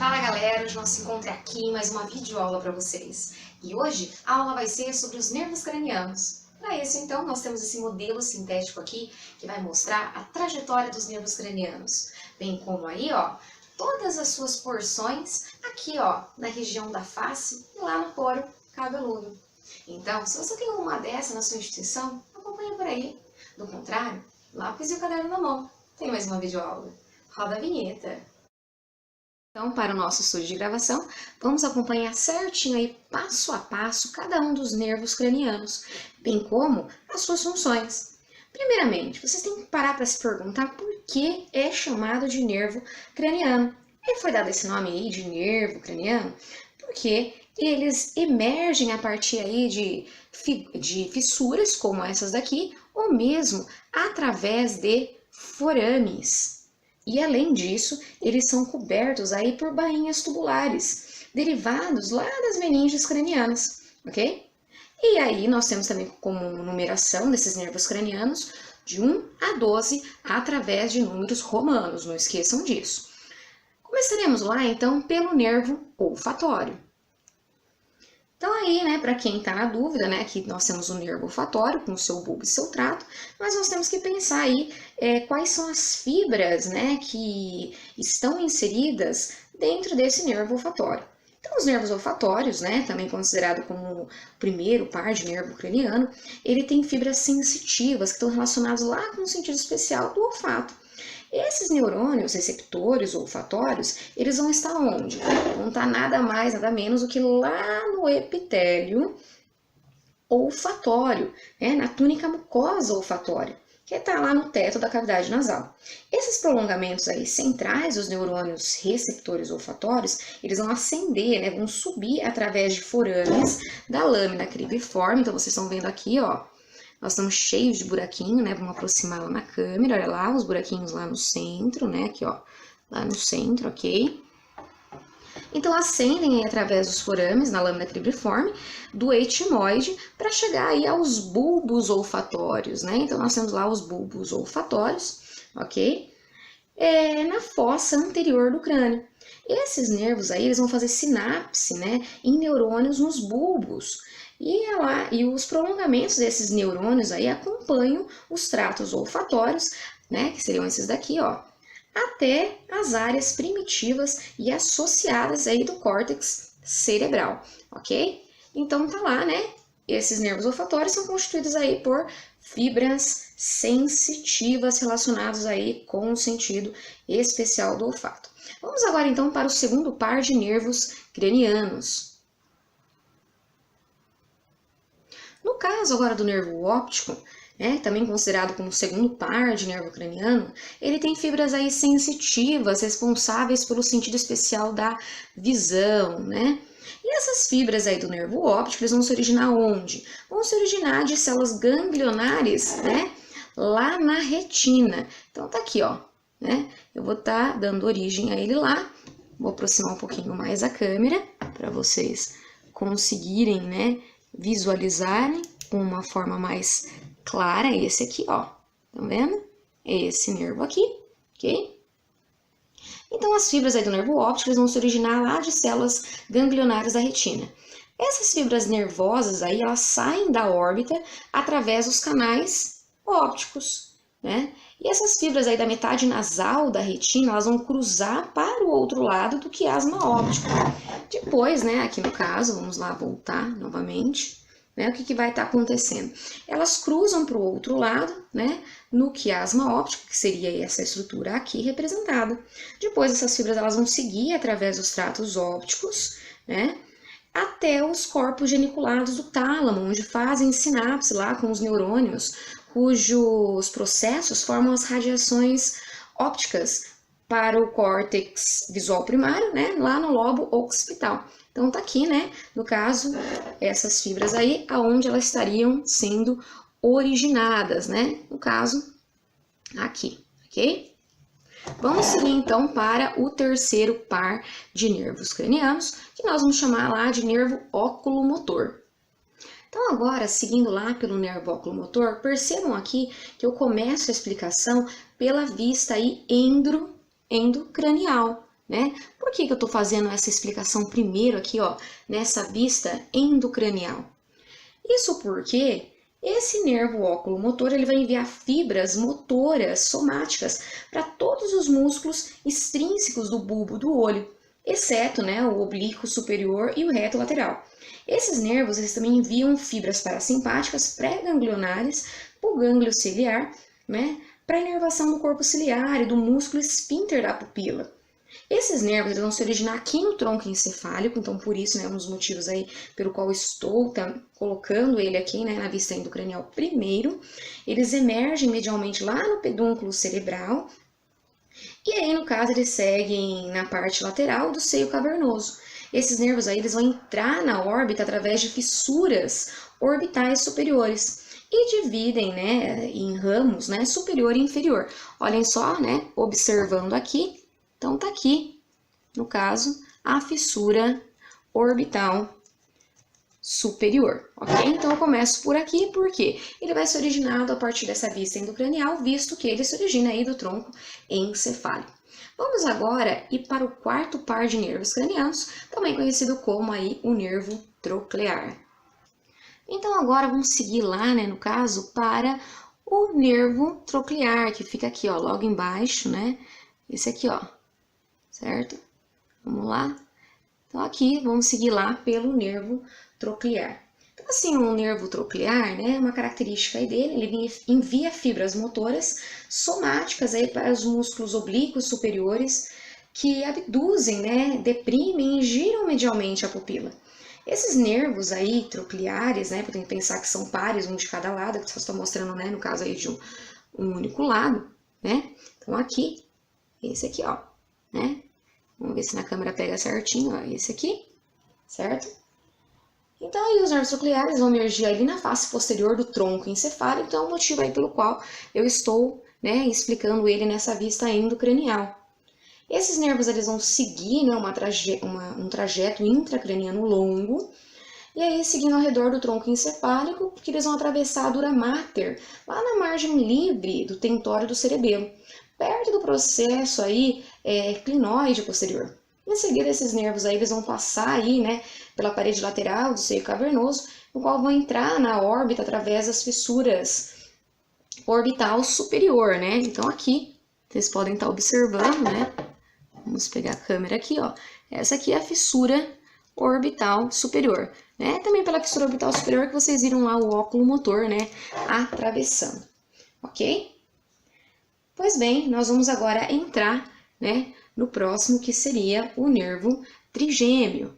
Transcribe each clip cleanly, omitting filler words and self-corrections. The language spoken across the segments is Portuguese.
Fala galera, hoje nós nos encontramos aqui em mais uma videoaula para vocês. E hoje a aula vai ser sobre os nervos cranianos. Para isso então nós temos esse modelo sintético aqui que vai mostrar a trajetória dos nervos cranianos. Bem como aí todas as suas porções aqui na região da face e lá no couro cabeludo. Então se você tem uma dessa na sua instituição, acompanha por aí. Do contrário, lápis e o caderno na mão. Tem mais uma videoaula. Roda a vinheta. Então, para o nosso estúdio de gravação, vamos acompanhar certinho aí, passo a passo, cada um dos nervos cranianos, bem como as suas funções. Primeiramente, vocês têm que parar para se perguntar por que é chamado de nervo craniano. Ele foi dado esse nome aí de nervo craniano porque eles emergem a partir aí de fissuras como essas daqui, ou mesmo através de forames. E além disso, eles são cobertos aí por bainhas tubulares, derivados lá das meninges cranianas, ok? E aí nós temos também como numeração desses nervos cranianos de 1 a 12 através de números romanos, não esqueçam disso. Começaremos lá então pelo nervo olfatório. Então aí, para quem está na dúvida, que nós temos o nervo olfatório com o seu bulbo e seu trato, mas nós temos que pensar aí quais são as fibras, que estão inseridas dentro desse nervo olfatório. Então os nervos olfatórios, também considerado como o primeiro par de nervo craniano, ele tem fibras sensitivas que estão relacionadas lá com o sentido especial do olfato. Esses neurônios receptores olfatórios, eles vão estar onde? Vão estar nada mais, nada menos do que lá no epitélio olfatório, na túnica mucosa olfatória, que está lá no teto da cavidade nasal. Esses prolongamentos aí centrais dos neurônios receptores olfatórios, eles vão ascender, vão subir através de forames da lâmina cribriforme. Então vocês estão vendo aqui, nós estamos cheios de buraquinho, vamos aproximar lá na câmera, olha lá, os buraquinhos lá no centro, aqui, lá no centro, ok? Então, ascendem aí através dos forames na lâmina cribriforme do etimoide para chegar aí aos bulbos olfatórios, Então, nós temos lá os bulbos olfatórios, ok? Na fossa anterior do crânio. Esses nervos aí, eles vão fazer sinapse, em neurônios nos bulbos. E os prolongamentos desses neurônios aí acompanham os tratos olfatórios, que seriam esses daqui, até as áreas primitivas e associadas aí do córtex cerebral, ok? Então tá lá, esses nervos olfatórios são constituídos aí por fibras sensitivas relacionadas aí com o sentido especial do olfato. Vamos agora então para o segundo par de nervos cranianos. No caso agora do nervo óptico, também considerado como o segundo par de nervo craniano, ele tem fibras aí sensitivas responsáveis pelo sentido especial da visão, E essas fibras aí do nervo óptico, eles vão se originar onde? Vão se originar de células ganglionares, lá na retina. Então tá aqui, eu vou estar dando origem a ele lá. Vou aproximar um pouquinho mais a câmera para vocês conseguirem, visualizarem com uma forma mais clara esse aqui, Tá vendo? Esse nervo aqui, ok? Então, as fibras aí do nervo óptico vão se originar lá de células ganglionares da retina. Essas fibras nervosas aí, elas saem da órbita através dos canais ópticos, E essas fibras aí da metade nasal da retina, elas vão cruzar para o outro lado do quiasma óptico. Depois, aqui no caso, vamos lá voltar novamente, o que vai estar acontecendo? Elas cruzam para o outro lado, no quiasma óptico, que seria essa estrutura aqui representada. Depois, essas fibras elas vão seguir através dos tratos ópticos, até os corpos geniculados do tálamo, onde fazem sinapse lá com os neurônios, cujos processos formam as radiações ópticas para o córtex visual primário, lá no lobo occipital. Então tá aqui, no caso, essas fibras aí, aonde elas estariam sendo originadas, no caso, aqui, ok? Vamos seguir então para o terceiro par de nervos cranianos, que nós vamos chamar lá de nervo oculomotor. Então agora, seguindo lá pelo nervo oculomotor, percebam aqui que eu começo a explicação pela vista aí endocranial, né? Por que eu estou fazendo essa explicação primeiro aqui, ó, nessa vista endocranial? Isso porque esse nervo oculomotor ele vai enviar fibras motoras somáticas para todos os músculos extrínsecos do bulbo do olho, exceto, né, o oblíquo superior e o reto lateral. Esses nervos eles também enviam fibras parasimpáticas pré-ganglionares para o gânglio ciliar, né, para a inervação do corpo ciliar e do músculo esfíncter da pupila. Esses nervos eles vão se originar aqui no tronco encefálico, então por isso, né, um dos motivos aí pelo qual estou colocando ele aqui, né, na vista endocranial primeiro. Eles emergem medialmente lá no pedúnculo cerebral, e aí, no caso, eles seguem na parte lateral do seio cavernoso. Esses nervos aí eles vão entrar na órbita através de fissuras orbitais superiores e dividem, né, em ramos, né, superior e inferior. Olhem só, né, observando aqui. Então, tá aqui, no caso, a fissura orbital superior, ok? Então, eu começo por aqui, porque ele vai ser originado a partir dessa vista endocranial, visto que ele se origina aí do tronco encefálico. Vamos agora ir para o quarto par de nervos cranianos, também conhecido como aí o nervo troclear. Então, agora vamos seguir lá, né, no caso, para o nervo troclear, que fica aqui, ó, logo embaixo, né? Esse aqui, ó, certo? Vamos lá? Então, aqui, vamos seguir lá pelo nervo troclear. Então, assim, o nervo troclear, né, uma característica aí dele, ele envia fibras motoras somáticas aí para os músculos oblíquos superiores que abduzem, né, deprimem e giram medialmente a pupila. Esses nervos aí trocleares, né, podem pensar que são pares, um de cada lado, que só estou mostrando, né, no caso aí de um único lado, né? Então, aqui, esse aqui, ó, né? Vamos ver se na câmera pega certinho, ó, esse aqui, certo? Então, aí os nervos trocleares vão emergir ali na face posterior do tronco encefálico, então é o motivo aí pelo qual eu estou, né, explicando ele nessa vista endocranial. Esses nervos eles vão seguir, né, um trajeto intracraniano longo, e aí seguindo ao redor do tronco encefálico, que eles vão atravessar a dura mater, lá na margem livre do tentório do cerebelo, perto do processo aí clinoide posterior. Em seguida, esses nervos aí eles vão passar aí, né, pela parede lateral do seio cavernoso, no qual vão entrar na órbita através das fissuras orbital superior, né? Então aqui vocês podem estar observando, né? Vamos pegar a câmera aqui, ó. Essa aqui é a fissura orbital superior, né? Também pela fissura orbital superior que vocês viram lá o óculo motor, né, atravessando, ok? Pois bem, nós vamos agora entrar, né, no próximo, que seria o nervo trigêmeo.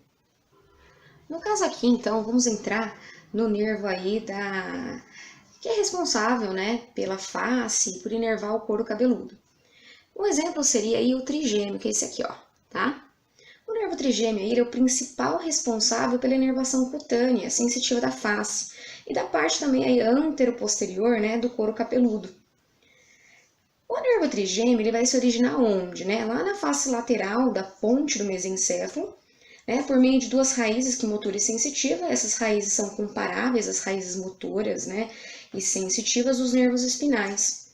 No caso aqui, então, vamos entrar no nervo aí que é responsável, né, pela face e por inervar o couro cabeludo. Um exemplo seria aí o trigêmeo, que é esse aqui, ó, tá? O nervo trigêmeo aí, ele é o principal responsável pela inervação cutânea sensitiva da face e da parte também aí antero-posterior, né, do couro cabeludo. O nervo trigêmeo ele vai se originar onde? Né? Lá na face lateral da ponte do mesencéfalo, né? Por meio de duas raízes quimotora e sensitiva. Essas raízes são comparáveis às raízes motoras, né, e sensitivas dos nervos espinais.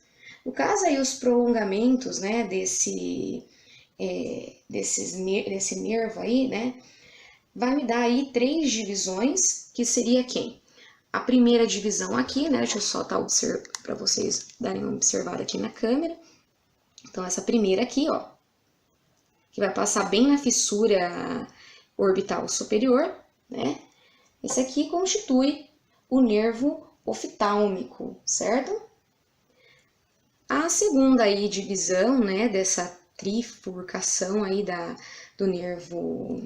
No caso aí, os prolongamentos, né, desse nervo aí, né, vai me dar aí 3 divisões, que seria quem? A primeira divisão aqui, né, deixa eu só estar observando para vocês darem uma observada aqui na câmera. Então, essa primeira aqui, ó, que vai passar bem na fissura orbital superior, né? Esse aqui constitui o nervo oftálmico, certo? A segunda aí divisão, né, dessa trifurcação aí do nervo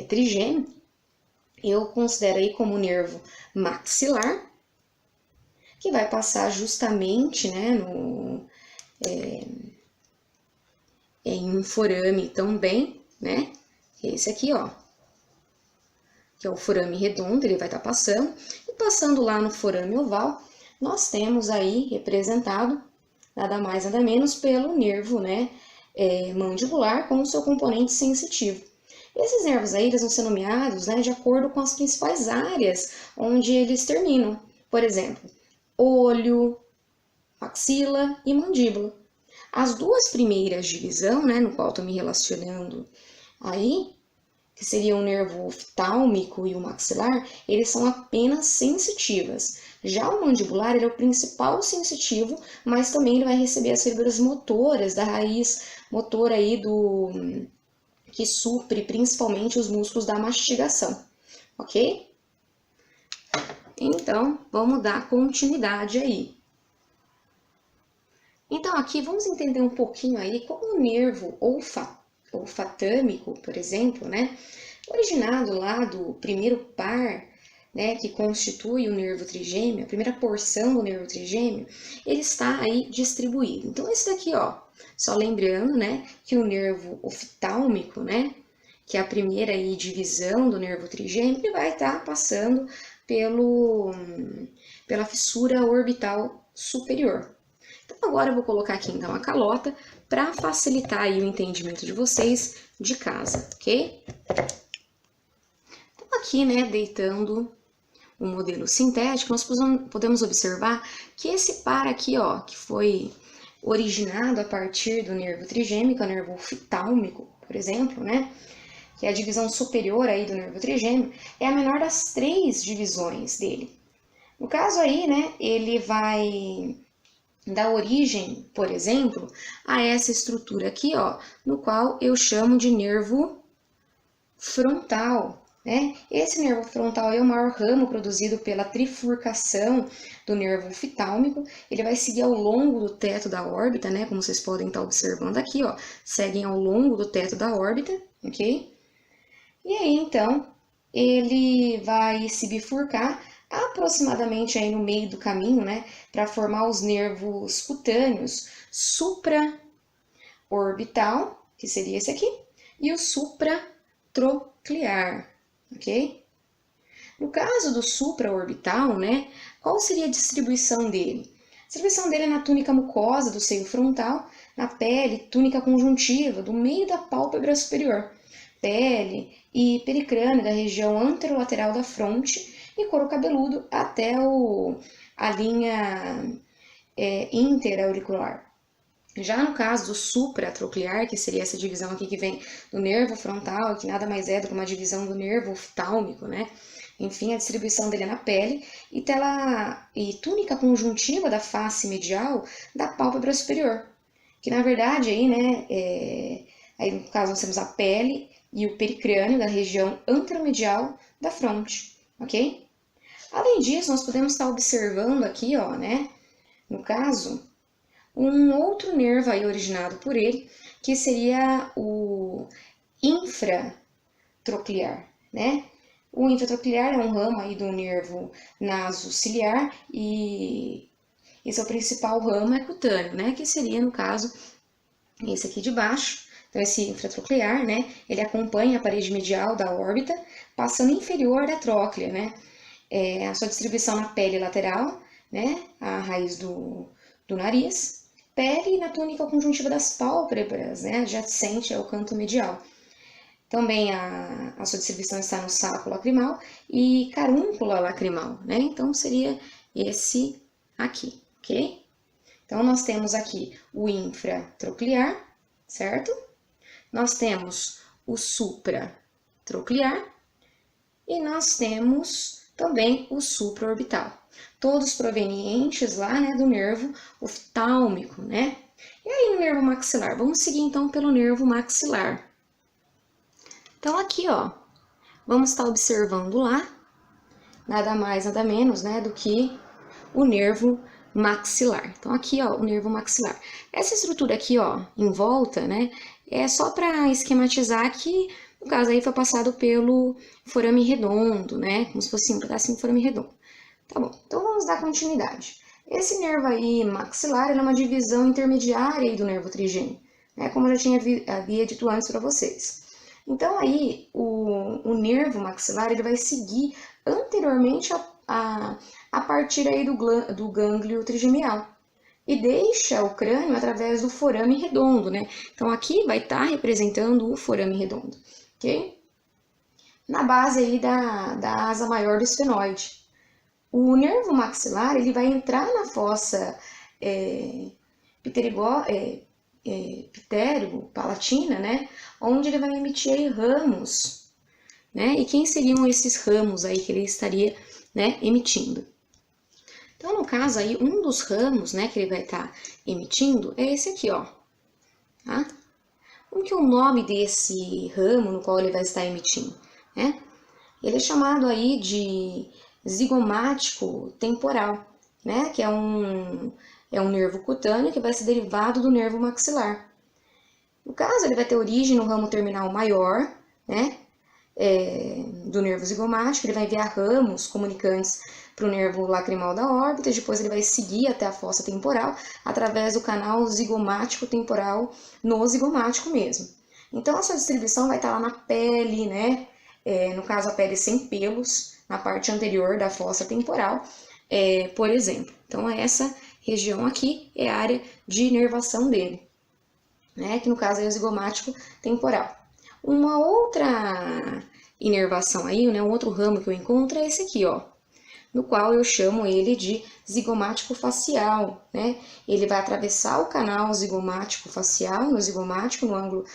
trigêmeo, eu considero aí como o nervo maxilar, que vai passar justamente, né, em um forame também, né, esse aqui, ó, que é o forame redondo, ele vai estar passando, e passando lá no forame oval, nós temos aí representado, nada mais nada menos, pelo nervo, né, mandibular com o seu componente sensitivo. Esses nervos aí, eles vão ser nomeados, né, de acordo com as principais áreas onde eles terminam. Por exemplo, olho, axila e mandíbula. As duas primeiras divisões, né, no qual estou me relacionando aí, que seria o nervo oftálmico e o maxilar, eles são apenas sensitivas. Já o mandibular, ele é o principal sensitivo, mas também ele vai receber as fibras motoras da raiz motora aí que supre principalmente os músculos da mastigação, ok? Então, vamos dar continuidade aí. Então, aqui vamos entender um pouquinho aí como o nervo olfatâmico, por exemplo, né, originado lá do primeiro par, né, que constitui o nervo trigêmeo, a primeira porção do nervo trigêmeo, ele está aí distribuído. Então, esse daqui, ó, só lembrando, né, que o nervo oftálmico, né, que é a primeira aí divisão do nervo trigêmeo, ele vai estar passando pela fissura orbital superior. Então, agora eu vou colocar aqui então a calota para facilitar aí o entendimento de vocês de casa, ok? Então, aqui, né, deitando o modelo sintético, nós podemos observar que esse par aqui, ó, que foi originado a partir do nervo trigêmeo, que é o nervo oftálmico, por exemplo, né, que é a divisão superior aí do nervo trigêmeo, é a menor das três divisões dele. No caso aí, né, ele vai dar origem, por exemplo, a essa estrutura aqui, ó, no qual eu chamo de nervo frontal, né? Esse nervo frontal é o maior ramo produzido pela trifurcação do nervo oftálmico. Ele vai seguir ao longo do teto da órbita, né? Como vocês podem estar observando aqui, ó, seguem ao longo do teto da órbita, ok? E aí, então, ele vai se bifurcar aproximadamente aí no meio do caminho, né, para formar os nervos cutâneos supraorbital, que seria esse aqui, e o supratroclear, ok? No caso do supraorbital, né, qual seria a distribuição dele? A distribuição dele é na túnica mucosa do seio frontal, na pele, túnica conjuntiva, do meio da pálpebra superior, pele e pericrânio da região anterolateral da fronte e couro cabeludo até a linha interauricular. Já no caso do supratroclear, que seria essa divisão aqui que vem do nervo frontal, que nada mais é do que uma divisão do nervo oftálmico, né? Enfim, a distribuição dele é na pele e túnica conjuntiva da face medial da pálpebra superior. Que na verdade aí, né, aí no caso nós temos a pele e o pericrânio da região anteromedial da fronte, ok? Além disso, nós podemos estar observando aqui, ó, né, no caso, um outro nervo aí originado por ele, que seria o infratroclear, né? O infratroclear é um ramo aí do nervo nasociliar e esse é o principal ramo cutâneo, né? Que seria, no caso, esse aqui de baixo. Então, esse infratroclear, né? Ele acompanha a parede medial da órbita, passando inferior da tróclea, né? A sua distribuição na pele lateral, né? A raiz do nariz, pele e na túnica conjuntiva das pálpebras, né? Adjacente ao canto medial. Também a sua distribuição está no saco lacrimal e carúncula lacrimal, né? Então, seria esse aqui, ok? Então, nós temos aqui o infratroclear, certo? Nós temos o supratroclear e nós temos também o supraorbital. Todos provenientes lá, né, do nervo oftálmico, né? E aí no nervo maxilar? Vamos seguir então pelo nervo maxilar. Então aqui, ó, vamos estar observando lá, nada mais, nada menos, né, do que o nervo maxilar. Então aqui, ó, o nervo maxilar. Essa estrutura aqui, ó, em volta, né, é só para esquematizar que, no caso aí, foi passado pelo forame redondo, né, como se fosse um pedacinho de forame redondo. Tá bom, então vamos dar continuidade. Esse nervo aí maxilar é uma divisão intermediária aí do nervo trigêmeo, né, como eu já havia dito antes para vocês. Então aí o nervo maxilar ele vai seguir anteriormente a partir aí do gânglio trigemial e deixa o crânio através do forame redondo, né? Então aqui vai estar representando o forame redondo, ok? Na base aí da asa maior do esfenoide. O nervo maxilar ele vai entrar na fossa palatina, né? Onde ele vai emitir aí ramos, né? E quem seriam esses ramos aí que ele estaria, né, emitindo? Então, no caso aí, um dos ramos, né, que ele vai estar emitindo é esse aqui, ó, tá? Como que é o nome desse ramo no qual ele vai estar emitindo, né? Ele é chamado aí de zigomático temporal, né? Que é um nervo cutâneo que vai ser derivado do nervo maxilar. No caso, ele vai ter origem no ramo terminal maior, né? Do nervo zigomático, ele vai enviar ramos comunicantes para o nervo lacrimal da órbita, depois ele vai seguir até a fossa temporal através do canal zigomático temporal no zigomático mesmo. Então, a sua distribuição vai estar lá na pele, né? No caso, a pele sem pelos, na parte anterior da fossa temporal, por exemplo. Então, essa região aqui é a área de inervação dele, né? Que no caso é o zigomático temporal. Uma outra inervação aí, né? Um outro ramo que eu encontro é esse aqui, ó, no qual eu chamo ele de zigomático facial, né? Ele vai atravessar o canal zigomático facial, no zigomático, no ângulo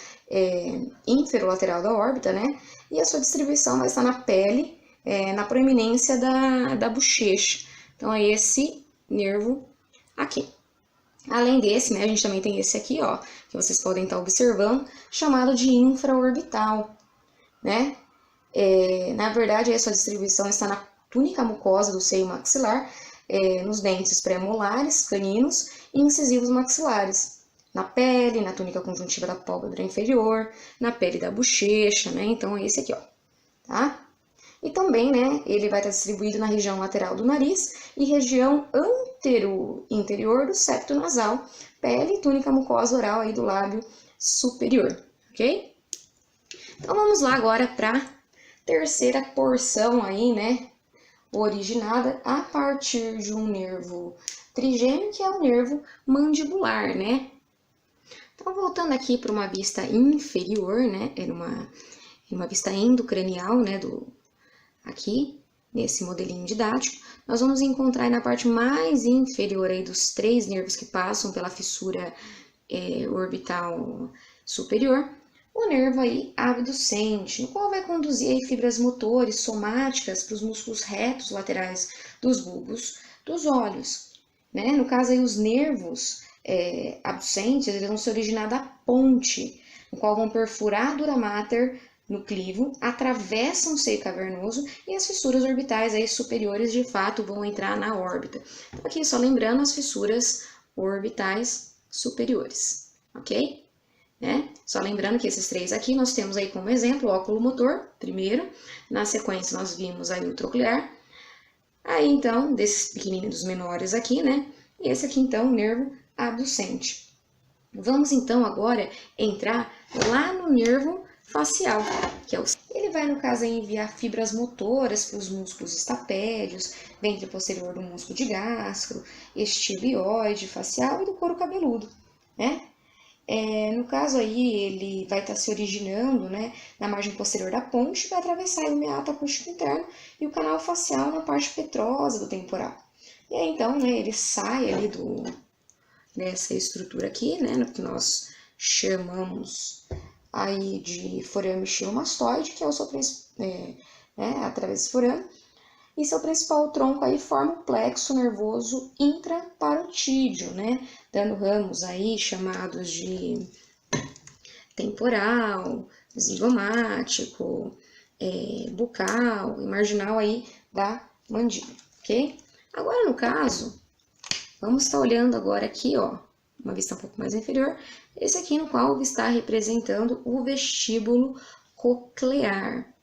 inferolateral da órbita, né? E a sua distribuição vai estar na pele, na proeminência da bochecha. Então, é esse nervo aqui. Além desse, né, a gente também tem esse aqui, ó, que vocês podem estar observando, chamado de infraorbital, né? Na verdade, a sua distribuição está na túnica mucosa do seio maxilar, nos dentes pré-molares, caninos e incisivos maxilares, na pele, na túnica conjuntiva da pálpebra inferior, na pele da bochecha, né? Então, é esse aqui, ó, tá? E também, né, ele vai estar distribuído na região lateral do nariz e região antero-interior do septo nasal, pele e túnica mucosa oral aí do lábio superior, ok? Então, vamos lá agora para a terceira porção aí, né, originada a partir de um nervo trigêmeo, que é o nervo mandibular, né? Então, voltando aqui para uma vista inferior, né, era uma vista endocranial, né, aqui, nesse modelinho didático, nós vamos encontrar aí na parte mais inferior aí dos três nervos que passam pela fissura orbital superior, o nervo aí abducente, no qual vai conduzir aí fibras motores somáticas para os músculos retos laterais dos bulbos dos olhos, né? No caso aí os nervos abducentes, eles vão se originar da ponte, no qual vão perfurar a dura mater no clivo, atravessam o seio cavernoso e as fissuras orbitais aí superiores de fato vão entrar na órbita. Então, aqui só lembrando as fissuras orbitais superiores, ok? Só lembrando que esses três aqui nós temos aí como exemplo o óculo motor, primeiro, na sequência nós vimos aí o troclear, aí então, desses pequeninos menores aqui, né? E esse aqui então, o nervo abducente. Vamos então agora entrar lá no nervo facial, que é ele vai, no caso, enviar fibras motoras para os músculos estapédios, ventre posterior do músculo de gastro, estiloide facial e do couro cabeludo, né? No caso aí, ele vai estar se originando, né, na margem posterior da ponte, vai atravessar o meato acústico interno e o canal facial na parte petrosa do temporal. E aí, então, né, ele sai ali dessa estrutura aqui, né, no que nós chamamos aí de forame xilomastoide, que é o seu através desse forame, e seu principal tronco aí forma o plexo nervoso intraparotídeo, né, dando ramos aí chamados de temporal, zigomático, bucal e marginal aí da mandíbula, ok? Agora, no caso, vamos estar olhando agora aqui, ó, uma vista um pouco mais inferior, esse aqui no qual está representando o vestíbulo coclear.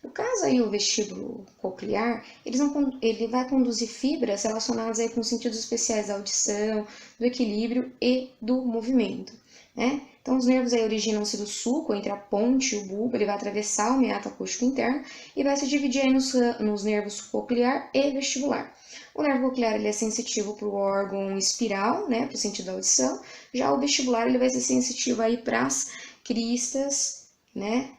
No caso aí, o vestíbulo coclear, ele vai conduzir fibras relacionadas aí com sentidos especiais da audição, do equilíbrio e do movimento, né? Então, os nervos aí originam-se do sulco, entre a ponte e o bulbo, ele vai atravessar o meato acústico interno e vai se dividir aí nos nervos coclear e vestibular. O nervo coclear ele é sensitivo para o órgão espiral, né, para o sentido da audição. Já o vestibular ele vai ser sensitivo aí para as cristas, né?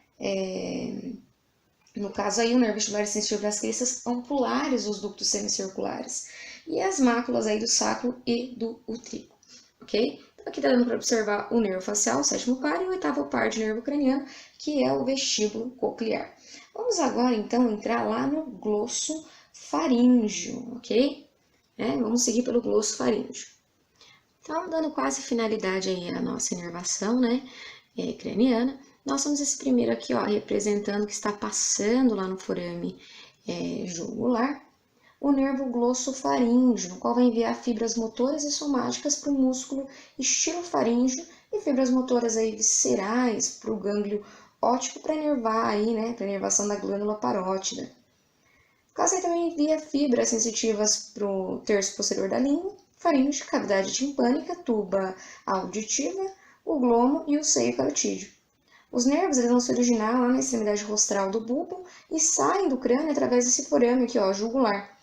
No caso aí, o nervo vestibular é sensitivo para as cristas ampulares dos ductos semicirculares e as máculas aí do sacro e do utrículo. ok? Então, aqui tá dando para observar o nervo facial, o sétimo par, e o oitavo par de nervo craniano, que é o vestíbulo coclear. Vamos agora, então, entrar lá no glosso faríngeo, ok? Vamos seguir pelo glosso faríngeo. Então, dando quase finalidade aí à nossa inervação, né, craniana, nós temos esse primeiro aqui, ó, representando que está passando lá no forame jugular, o nervo glossofaríngeo, no qual vai enviar fibras motoras e somáticas para o músculo estilofaríngeo e fibras motoras aí viscerais para o gânglio óptico para inervar aí, né, para inervação da glândula parótida. O caso aí também envia fibras sensitivas para o terço posterior da língua, faríngeo, cavidade timpânica, tuba auditiva, o glomo e o seio carotídeo. Os nervos eles vão se originar lá na extremidade rostral do bulbo e saem do crânio através desse forame aqui, ó, jugular.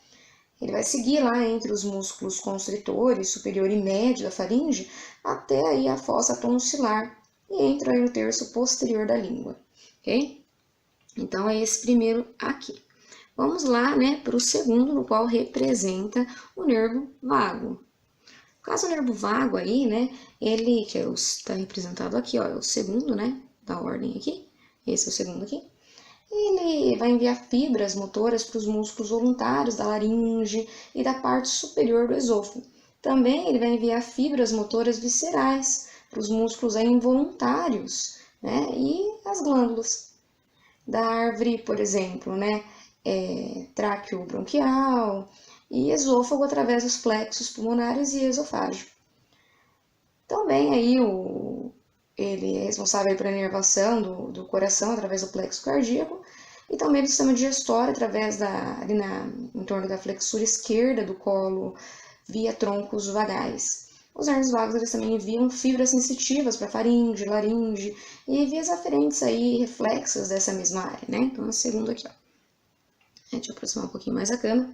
Ele vai seguir lá entre os músculos constritores, superior e médio da faringe, até aí a fossa tonsilar e entra aí no terço posterior da língua, ok? Então, é esse primeiro aqui. Vamos lá, né, para o segundo, no qual representa o nervo vago. No caso, o nervo vago aí, né, ele, que está representado aqui, ó, é o segundo, né, da ordem aqui, esse é o segundo aqui. Ele vai enviar fibras motoras para os músculos voluntários da laringe e da parte superior do esôfago. Também ele vai enviar fibras motoras viscerais para os músculos aí involuntários, né, e as glândulas da árvore, por exemplo, né, tráqueo bronquial e esôfago através dos plexos pulmonares e esofágio. Também aí ele é responsável pela inervação do coração através do plexo cardíaco e também do sistema digestório através em torno da flexura esquerda do colo via troncos vagais. Os nervos vagos eles também enviam fibras sensitivas para faringe, laringe e vias aferentes aí reflexas dessa mesma área, né? Então, a segunda aqui, ó. Deixa eu aproximar um pouquinho mais a câmera.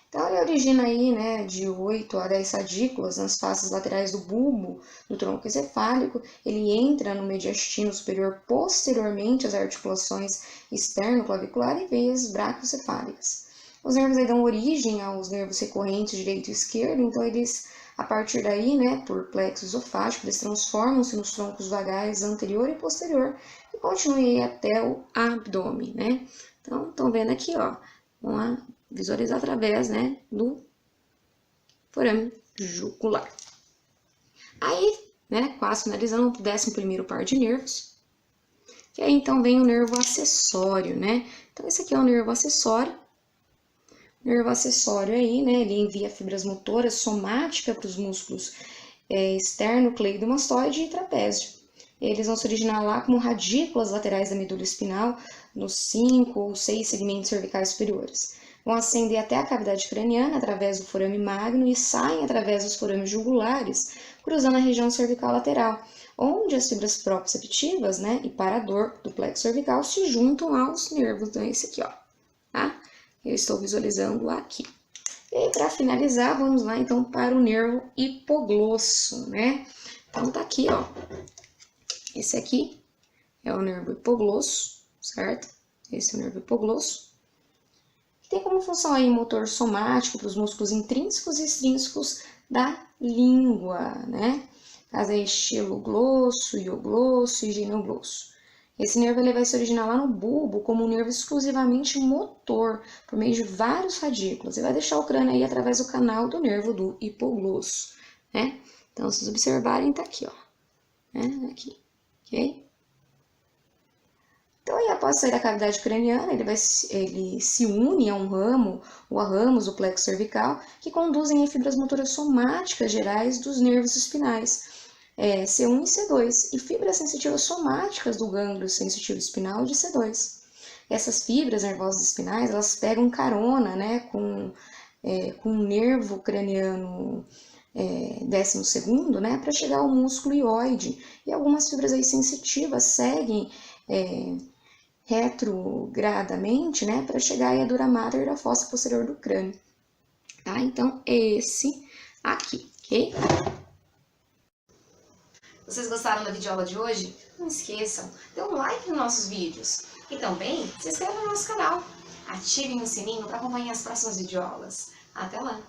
Então, ele origina aí, né, de 8 a 10 sadículas nas faces laterais do bulbo do tronco encefálico. Ele entra no mediastino superior posteriormente às articulações externo-clavicular e veias braquiocefálicas. Os nervos aí dão origem aos nervos recorrentes direito e esquerdo, então eles, a partir daí, né, por plexo esofágico, eles transformam-se nos troncos vagais anterior e posterior e continuam aí até o abdômen, né? Então, estão vendo aqui, ó, vamos visualizar através, né, do forame jugular. Aí, né, quase finalizando o 11º par de nervos, que aí então vem o nervo acessório, né? Então, esse aqui é o nervo acessório. O nervo acessório aí, né, ele envia fibras motoras somáticas para os músculos externo-cleidomastoide e trapézio. Eles vão se originar lá como radículas laterais da medula espinal, nos 5 ou 6 segmentos cervicais superiores. Vão ascender até a cavidade craniana através do forame magno e saem através dos forames jugulares, cruzando a região cervical lateral, onde as fibras proprioceptivas, né, e parador do plexo cervical se juntam aos nervos. Então, esse aqui, ó, tá? Eu estou visualizando aqui. E aí, para finalizar, vamos lá então para o nervo hipoglosso, né? Então, tá aqui, ó. Esse aqui é o nervo hipoglosso, certo? Esse é o nervo hipoglosso. Tem como função aí motor somático para os músculos intrínsecos e extrínsecos da língua, né? Caso é estiloglosso, ioglosso e genoglosso. Esse nervo ele vai se originar lá no bulbo como um nervo exclusivamente motor, por meio de vários radículos, e vai deixar o crânio aí através do canal do nervo do hipoglosso, né? Então, se vocês observarem, tá aqui, ó, né? Aqui, ok? Então, aí, após sair da cavidade craniana, ele se une a um ramo ou a ramos do plexo cervical que conduzem a fibras motoras somáticas gerais dos nervos espinais, C1 e C2, e fibras sensitivas somáticas do gânglio sensitivo espinal de C2. Essas fibras nervosas espinais, elas pegam carona, né, com o nervo craniano 12º, né, para chegar ao músculo ióide. E algumas fibras aí sensitivas seguem retrogradamente, né, para chegar aí à dura mater da fossa posterior do crânio. Tá? Então, esse aqui, ok? Vocês gostaram da videoaula de hoje? Não esqueçam, dê um like nos nossos vídeos e também se inscrevam no nosso canal. Ativem o sininho para acompanhar as próximas videoaulas. Até lá!